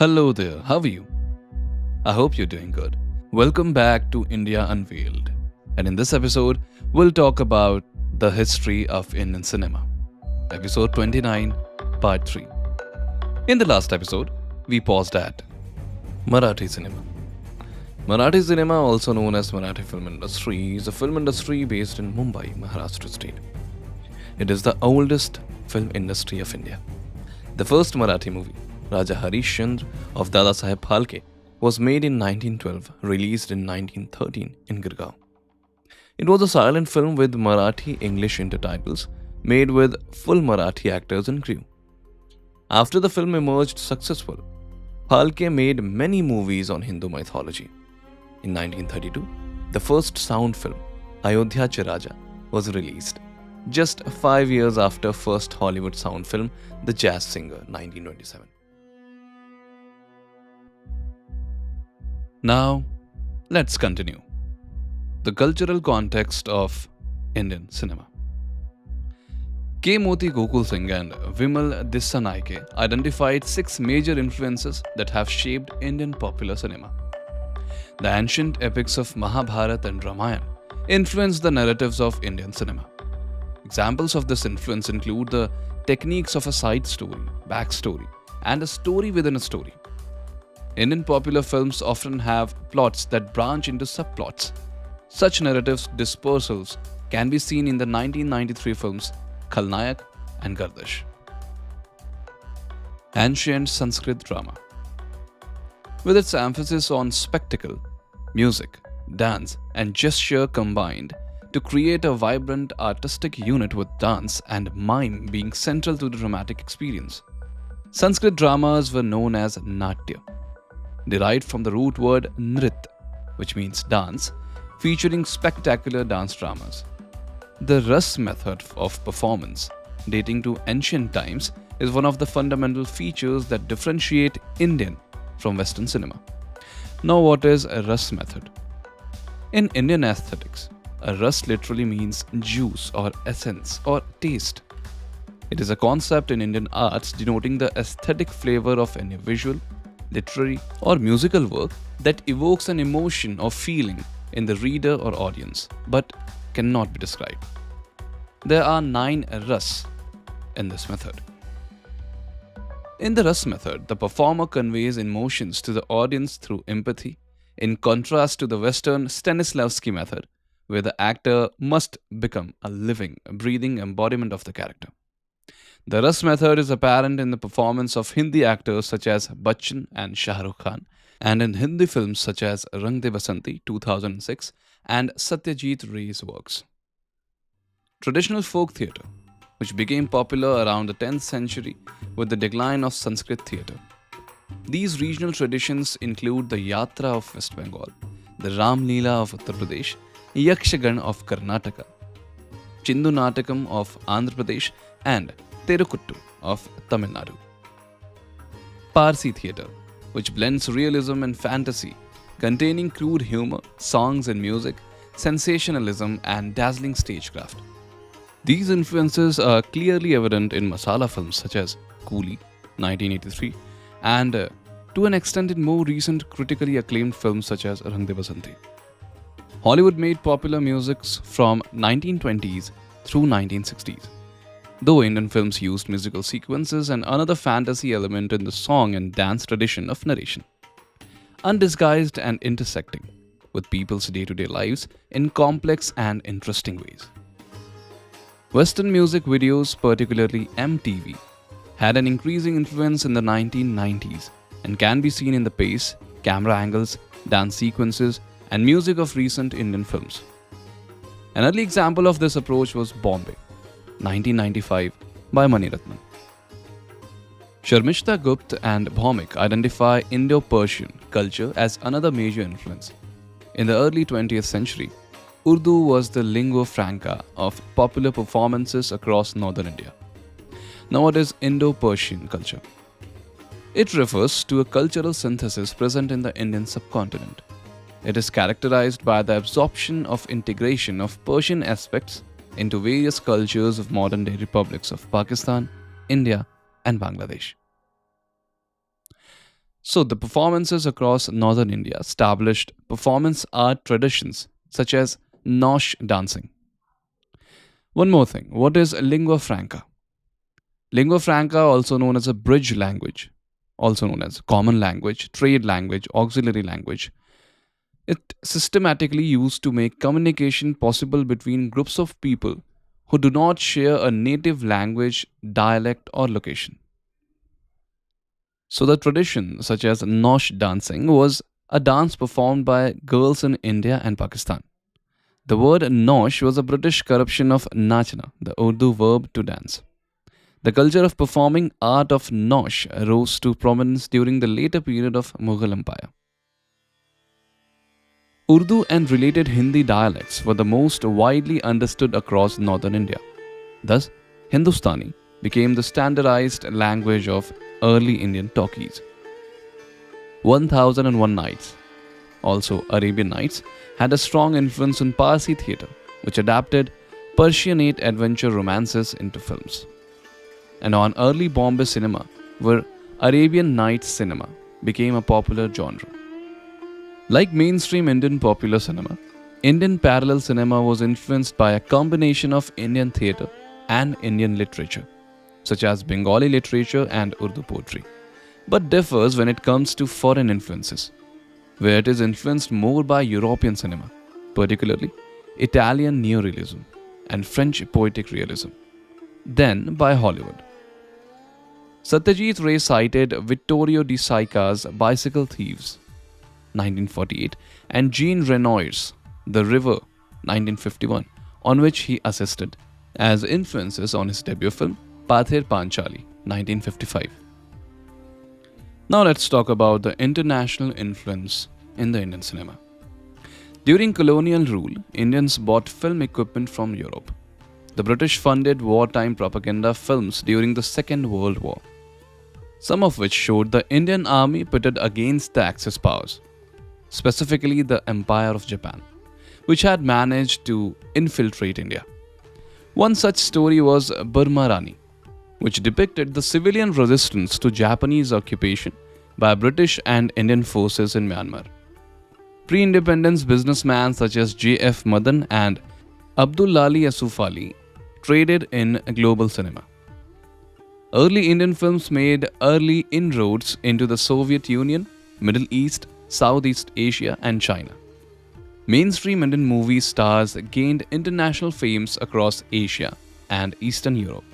Hello there, how are you? I hope you're doing good. Welcome back to India Unveiled. And in this episode, we'll talk about the history of Indian cinema. Episode 29, Part 3. In the last episode, we paused at Marathi cinema. Marathi cinema, also known as Marathi film industry, is a film industry based in Mumbai, Maharashtra state. It is the oldest film industry of India. The first Marathi movie, Raja Harishchandra of Dada Saheb Phalke, was made in 1912, released in 1913 in Gurgaon. It was a silent film with Marathi-English intertitles, made with full Marathi actors and crew. After the film emerged successful, Phalke made many movies on Hindu mythology. In 1932, the first sound film, Ayodhya Cha Raja, was released, just 5 years after first Hollywood sound film, The Jazz Singer, 1927. Now, let's continue. The cultural context of Indian cinema. K. Moti Gokul Singh and Vimal Dissanaike identified 6 major influences that have shaped Indian popular cinema. The ancient epics of Mahabharata and Ramayana influenced the narratives of Indian cinema. Examples of this influence include the techniques of a side story, backstory, and a story within a story. Indian popular films often have plots that branch into subplots. Such narrative dispersals can be seen in the 1993 films Khalnayak and Gardish. Ancient Sanskrit drama. With its emphasis on spectacle, music, dance, and gesture combined to create a vibrant artistic unit with dance and mime being central to the dramatic experience. Sanskrit dramas were known as Natya, derived from the root word nrit, which means dance, featuring spectacular dance dramas. The ras method of performance, dating to ancient times, is one of the fundamental features that differentiate Indian from Western cinema. Now, what is a ras method? In Indian aesthetics, a ras literally means juice or essence or taste. It is a concept in Indian arts denoting the aesthetic flavor of any visual, literary, or musical work that evokes an emotion or feeling in the reader or audience, but cannot be described. There are 9 ras in this method. In the ras method, the performer conveys emotions to the audience through empathy, in contrast to the Western Stanislavski method, where the actor must become a living, breathing embodiment of the character. The ras method is apparent in the performance of Hindi actors such as Bachchan and Shah Rukh Khan, and in Hindi films such as Rang De Basanti 2006 and Satyajit Ray's works. Traditional folk theatre, which became popular around the 10th century with the decline of Sanskrit theatre. These regional traditions include the Yatra of West Bengal, the Ram Leela of Uttar Pradesh, Yakshagan of Karnataka, Chindu Natakam of Andhra Pradesh, and Terukuttu of Tamil Nadu. Parsi theatre, which blends realism and fantasy, containing crude humor, songs and music, sensationalism, and dazzling stagecraft. These influences are clearly evident in masala films such as Coolie, 1983, and to an extent in more recent critically acclaimed films such as Rang De Basanti. Hollywood made popular musics from 1920s through 1960s. Though Indian films used musical sequences and another fantasy element in the song and dance tradition of narration, undisguised and intersecting with people's day-to-day lives in complex and interesting ways. Western music videos, particularly MTV, had an increasing influence in the 1990s and can be seen in the pace, camera angles, dance sequences, and music of recent Indian films. An early example of this approach was Bombay, 1995, by Mani Ratnam. Sharmishta Gupta and Bhaumik identify Indo-Persian culture as another major influence. In the early 20th century, Urdu was the lingua franca of popular performances across northern India. Now, what is Indo-Persian culture? It refers to a cultural synthesis present in the Indian subcontinent. It is characterized by the absorption of integration of Persian aspects into various cultures of modern-day republics of Pakistan, India, and Bangladesh. So, the performances across northern India established performance art traditions such as Nosh dancing. One more thing, what is lingua franca? Lingua franca, also known as a bridge language, also known as common language, trade language, auxiliary language, it systematically used to make communication possible between groups of people who do not share a native language, dialect, or location. So, the tradition, such as Nosh dancing, was a dance performed by girls in India and Pakistan. The word Nosh was a British corruption of nachna, the Urdu verb to dance. The culture of performing art of Nosh rose to prominence during the later period of Mughal Empire. Urdu and related Hindi dialects were the most widely understood across northern India. Thus, Hindustani became the standardized language of early Indian talkies. 1001 Nights, also Arabian Nights, had a strong influence on Parsi theatre, which adapted Persianate adventure romances into films. And on early Bombay cinema, where Arabian Nights cinema became a popular genre. Like mainstream Indian popular cinema, Indian parallel cinema was influenced by a combination of Indian theatre and Indian literature, such as Bengali literature and Urdu poetry, but differs when it comes to foreign influences, where it is influenced more by European cinema, particularly Italian neorealism and French poetic realism, than by Hollywood. Satyajit Ray cited Vittorio Di Sica's Bicycle Thieves, 1948, and Jean Renoir's The River, 1951, on which he assisted, as influences on his debut film Pathir Panchali, 1955. Now let's talk about the international influence in the Indian cinema. During colonial rule, Indians bought film equipment from Europe. The British funded wartime propaganda films during the Second World War, some of which showed the Indian army pitted against the Axis powers, specifically the Empire of Japan, which had managed to infiltrate India. One such story was Burma Rani, which depicted the civilian resistance to Japanese occupation by British and Indian forces in Myanmar. Pre-independence businessmen such as J.F. Madan and Abdullali Asuf Ali traded in global cinema. Early Indian films made early inroads into the Soviet Union, Middle East, Southeast Asia, and China. Mainstream Indian movie stars gained international fame across Asia and Eastern Europe.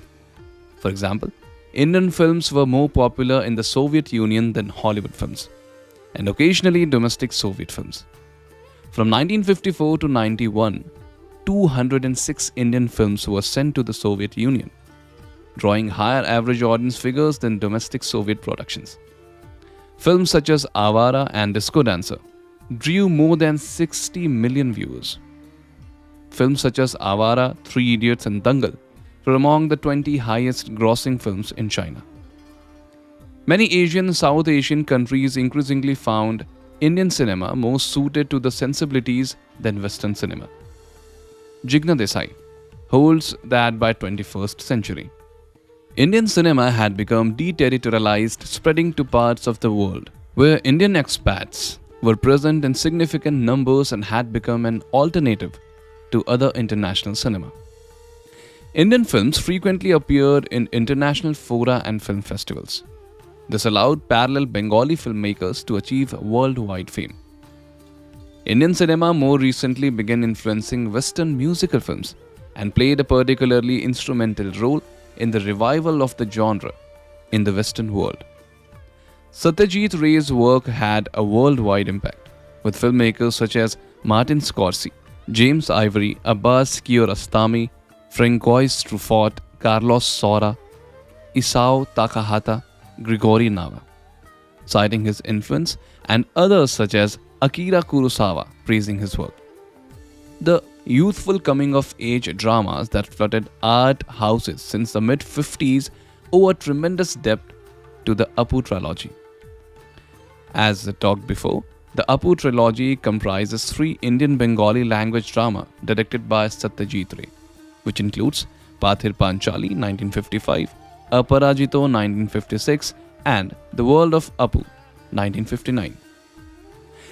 For example, Indian films were more popular in the Soviet Union than Hollywood films, and occasionally domestic Soviet films. From 1954 to 91, 206 Indian films were sent to the Soviet Union, drawing higher average audience figures than domestic Soviet productions. Films such as Avara and Disco Dancer drew more than 60 million viewers. Films such as Avara, Three Idiots, and Dangal were among the 20 highest grossing films in China. Many Asian and South Asian countries increasingly found Indian cinema more suited to the sensibilities than Western cinema. Jigna Desai holds that by 21st century, Indian cinema had become deterritorialized, spreading to parts of the world where Indian expats were present in significant numbers and had become an alternative to other international cinema. Indian films frequently appeared in international fora and film festivals. This allowed parallel Bengali filmmakers to achieve worldwide fame. Indian cinema more recently began influencing Western musical films and played a particularly instrumental role in the revival of the genre in the Western world. Satyajit Ray's work had a worldwide impact, with filmmakers such as Martin Scorsese, James Ivory, Abbas Kiarostami, Francois Truffaut, Carlos Saura, Isao Takahata, Grigori Nava, citing his influence, and others such as Akira Kurosawa praising his work. The youthful coming-of-age dramas that flooded art houses since the mid-50s owe a tremendous depth to the Apu trilogy. As talked before, the Apu trilogy comprises 3 Indian Bengali language drama directed by Satyajit Ray, which includes Pathir Panchali 1955, Aparajito 1956, and The World of Apu 1959.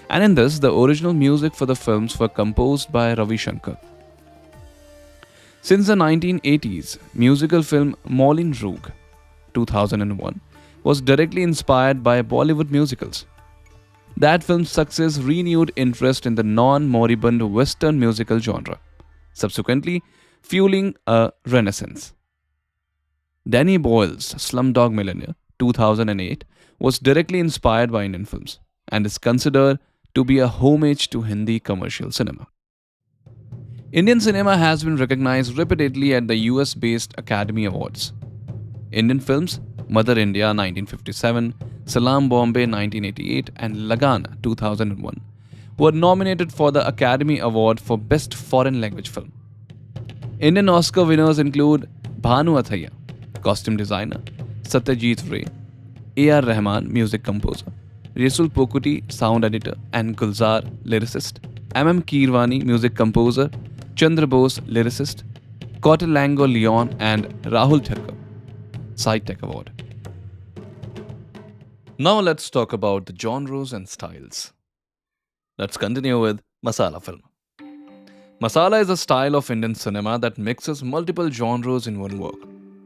And in this, the original music for the films were composed by Ravi Shankar. Since the 1980s, musical film Moulin Rouge, 2001, was directly inspired by Bollywood musicals. That film's success renewed interest in the non-moribund Western musical genre, subsequently fueling a renaissance. Danny Boyle's Slumdog Millionaire, 2008, was directly inspired by Indian films and is considered to be a homage to Hindi commercial cinema. Indian cinema has been recognized repeatedly at the US-based Academy Awards. Indian films Mother India 1957, Salam Bombay 1988 and Lagan 2001 were nominated for the Academy Award for Best Foreign Language Film. Indian Oscar winners include Bhanu Athaiya, costume designer, Satyajit Ray, A.R. Rahman, music composer, Resul Pokuti, sound editor and Gulzar, lyricist, M.M. Keerwani, music composer, Chandra Bose, lyricist, Kautilango Leon and Rahul Thakur, Side Tech Award. Now let's talk about the genres and styles. Let's continue with Masala film. Masala is a style of Indian cinema that mixes multiple genres in one work.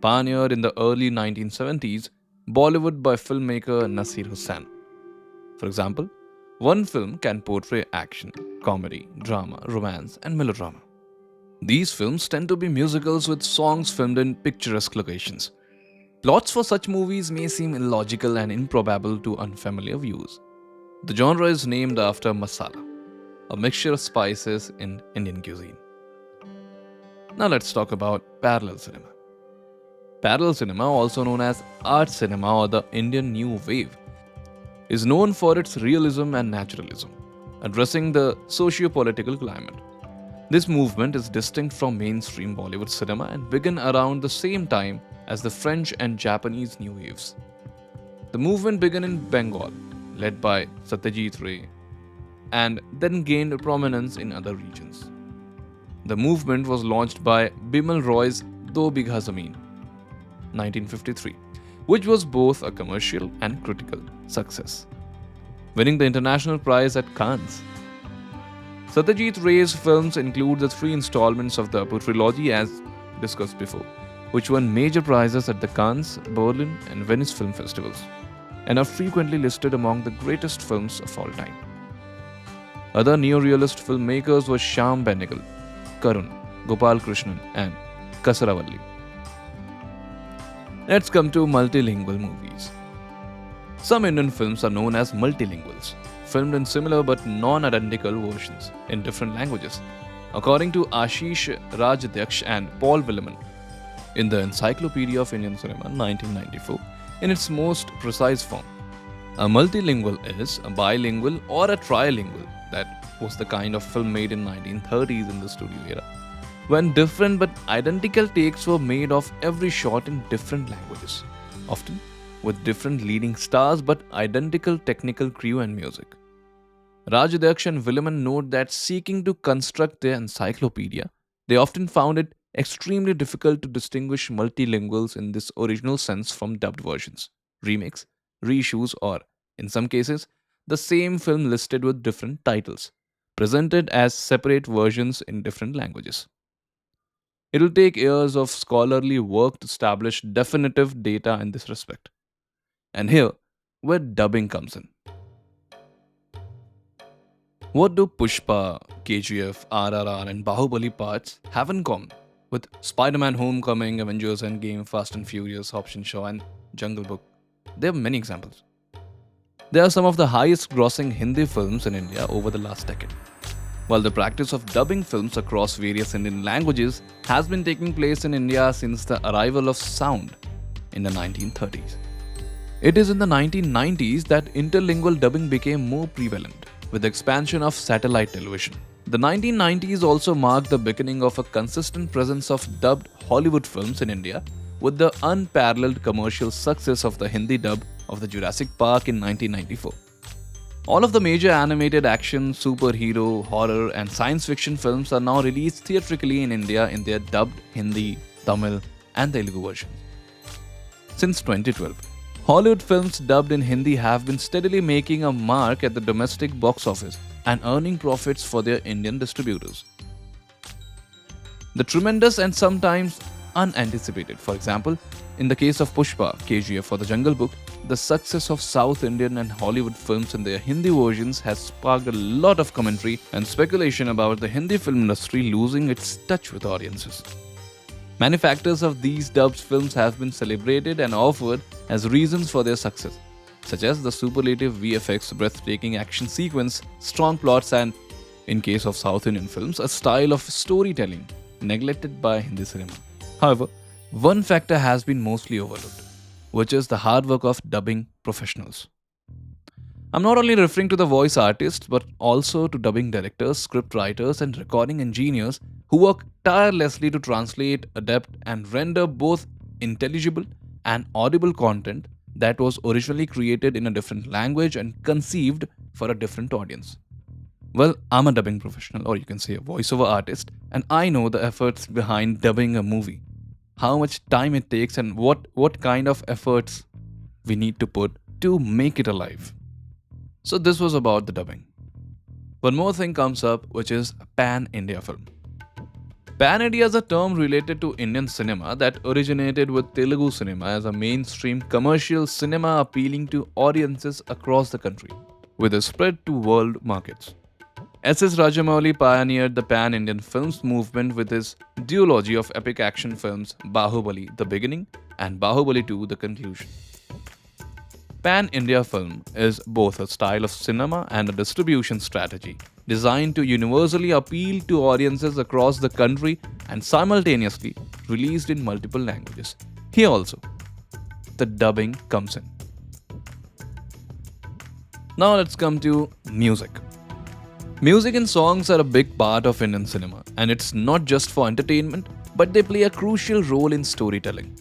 Pioneered in the early 1970s, Bollywood by filmmaker Nasir Hussain. For example, one film can portray action, comedy, drama, romance, and melodrama. These films tend to be musicals with songs filmed in picturesque locations. Plots for such movies may seem illogical and improbable to unfamiliar viewers. The genre is named after masala, a mixture of spices in Indian cuisine. Now let's talk about parallel cinema. Parallel cinema, also known as art cinema or the Indian New Wave, is known for its realism and naturalism, addressing the socio-political climate. This movement is distinct from mainstream Bollywood cinema and began around the same time as the French and Japanese New Waves. The movement began in Bengal, led by Satyajit Ray, and then gained prominence in other regions. The movement was launched by Bimal Roy's Do Bigha Zameen, 1953, which was both a commercial and critical success, winning the international prize at Cannes. Satyajit Ray's films include the 3 installments of the Apu trilogy as discussed before, which won major prizes at the Cannes, Berlin and Venice film festivals, and are frequently listed among the greatest films of all time. Other neo-realist filmmakers were Shyam Benegal, Karun, Gopal Krishnan and Kasaravalli. Let's come to multilingual movies. Some Indian films are known as multilinguals, filmed in similar but non-identical versions in different languages, according to Ashish Rajdhyaksh and Paul Willeman in the Encyclopedia of Indian Cinema 1994 in its most precise form. A multilingual is a bilingual or a trilingual. That was the kind of film made in 1930s in the studio era, when different but identical takes were made of every shot in different languages, often with different leading stars but identical technical crew and music. Rajdhyaksh and Willeman note that seeking to construct their encyclopedia, they often found it extremely difficult to distinguish multilinguals in this original sense from dubbed versions, remakes, reissues, or, in some cases, the same film listed with different titles, presented as separate versions in different languages. It will take years of scholarly work to establish definitive data in this respect. And here, where dubbing comes in. What do Pushpa, KGF, RRR and Bahubali parts have in common with Spider-Man Homecoming, Avengers Endgame, Fast and Furious, Hobbs and Shaw and Jungle Book? There are many examples. They are some of the highest grossing Hindi films in India over the last decade. While the practice of dubbing films across various Indian languages has been taking place in India since the arrival of sound in the 1930s. It is in the 1990s that interlingual dubbing became more prevalent with the expansion of satellite television. The 1990s also marked the beginning of a consistent presence of dubbed Hollywood films in India with the unparalleled commercial success of the Hindi dub of the Jurassic Park in 1994. All of the major animated action, superhero, horror and science fiction films are now released theatrically in India in their dubbed Hindi, Tamil and Telugu versions. Since 2012, Hollywood films dubbed in Hindi have been steadily making a mark at the domestic box office and earning profits for their Indian distributors. The tremendous and sometimes unanticipated. For example, in the case of Pushpa, KGF for the Jungle Book, the success of South Indian and Hollywood films in their Hindi versions has sparked a lot of commentary and speculation about the Hindi film industry losing its touch with audiences. Many factors of these dubbed films have been celebrated and offered as reasons for their success, such as the superlative VFX, breathtaking action sequence, strong plots, and, in case of South Indian films, a style of storytelling neglected by Hindi cinema. However, one factor has been mostly overlooked, which is the hard work of dubbing professionals. I'm not only referring to the voice artists, but also to dubbing directors, script writers, and recording engineers who work tirelessly to translate, adapt, and render both intelligible and audible content that was originally created in a different language and conceived for a different audience. Well, I'm a dubbing professional, or you can say a voiceover artist, and I know the efforts behind dubbing a movie, how much time it takes, and what kind of efforts we need to put to make it alive. So this was about the dubbing. One more thing comes up, which is pan-India film. Pan-India is a term related to Indian cinema that originated with Telugu cinema as a mainstream commercial cinema appealing to audiences across the country, with a spread to world markets. S.S. Rajamouli pioneered the pan-Indian films movement with his duology of epic action films Bahubali, The Beginning, and Bahubali 2, The Conclusion. Pan-India film is both a style of cinema and a distribution strategy designed to universally appeal to audiences across the country and simultaneously released in multiple languages. Here also, the dubbing comes in. Now let's come to music. Music and songs are a big part of Indian cinema, and it's not just for entertainment, but they play a crucial role in storytelling.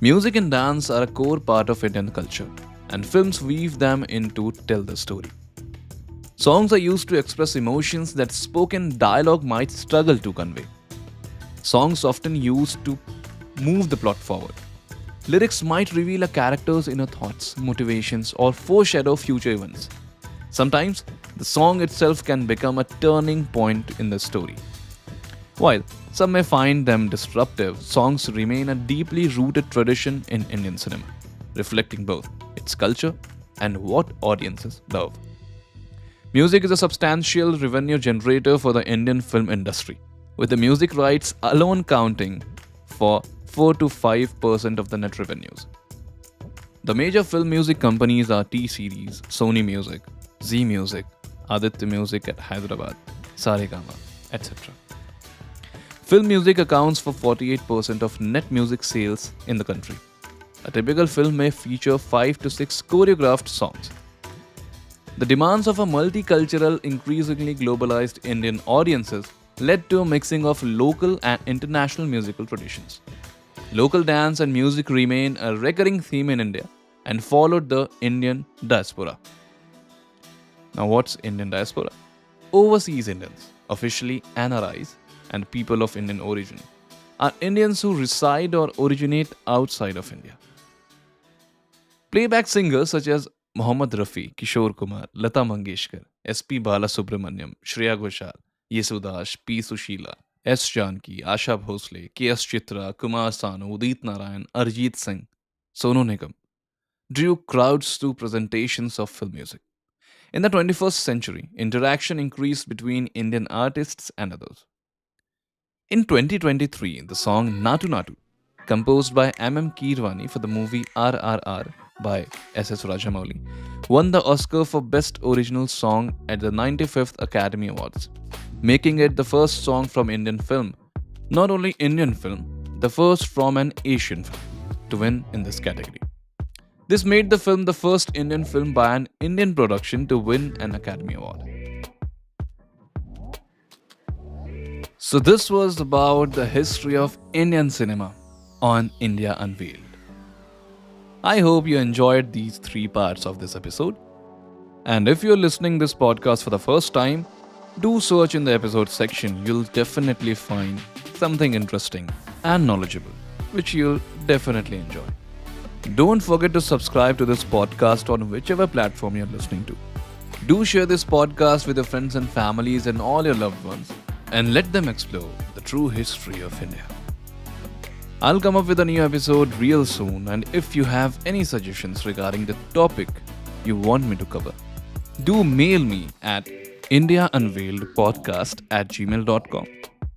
Music and dance are a core part of Indian culture, and films weave them in to tell the story. Songs are used to express emotions that spoken dialogue might struggle to convey. Songs often used to move the plot forward. Lyrics might reveal a character's inner thoughts, motivations, or foreshadow future events. Sometimes, the song itself can become a turning point in the story. While some may find them disruptive, songs remain a deeply rooted tradition in Indian cinema, reflecting both its culture and what audiences love. Music is a substantial revenue generator for the Indian film industry, with the music rights alone counting for 4 to 5% of the net revenues. The major film music companies are T-Series, Sony Music, Z Music, Aditya Music at Hyderabad, Saregama, etc. Film music accounts for 48% of net music sales in the country. A typical film may feature 5 to 6 choreographed songs. The demands of a multicultural, increasingly globalized Indian audiences led to a mixing of local and international musical traditions. Local dance and music remain a recurring theme in India and followed the Indian diaspora. Now, what's Indian diaspora? Overseas Indians, officially NRIs, and people of Indian origin, are Indians who reside or originate outside of India. Playback singers such as Mohammad Rafi, Kishore Kumar, Lata Mangeshkar, S.P. Balasubramaniam, Shreya Ghoshal, Yesudas, P. Sushila, S. Janki, Asha Bhosle, K.S. Chitra, Kumar Sanu, Udit Narayan, Arjit Singh, Sonu Nigam drew crowds to presentations of film music. In the 21st century, interaction increased between Indian artists and others. In 2023, the song Natu Natu, composed by M.M. Keerwani for the movie RRR by S.S. Rajamouli, won the Oscar for Best Original Song at the 95th Academy Awards, making it the first song from Indian film, not only Indian film, the first from an Asian film, to win in this category. This made the film the first Indian film by an Indian production to win an Academy Award. So this was about the history of Indian cinema on India Unveiled. I hope you enjoyed these 3 parts of this episode. And if you're listening this podcast for the first time, do search in the episode section. You'll definitely find something interesting and knowledgeable, which you'll definitely enjoy. Don't forget to subscribe to this podcast on whichever platform you're listening to. Do share this podcast with your friends and families and all your loved ones and let them explore the true history of India. I'll come up with a new episode real soon, and if you have any suggestions regarding the topic you want me to cover, do mail me at indiaunveiledpodcast@gmail.com,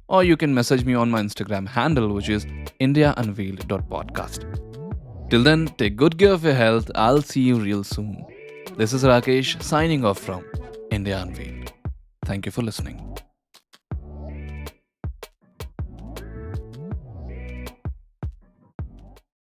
or you can message me on my Instagram handle, which is indiaunveiled.podcast. Till then, take good care of your health. I'll see you real soon. This is Rakesh signing off from India Unveiled. Thank you for listening.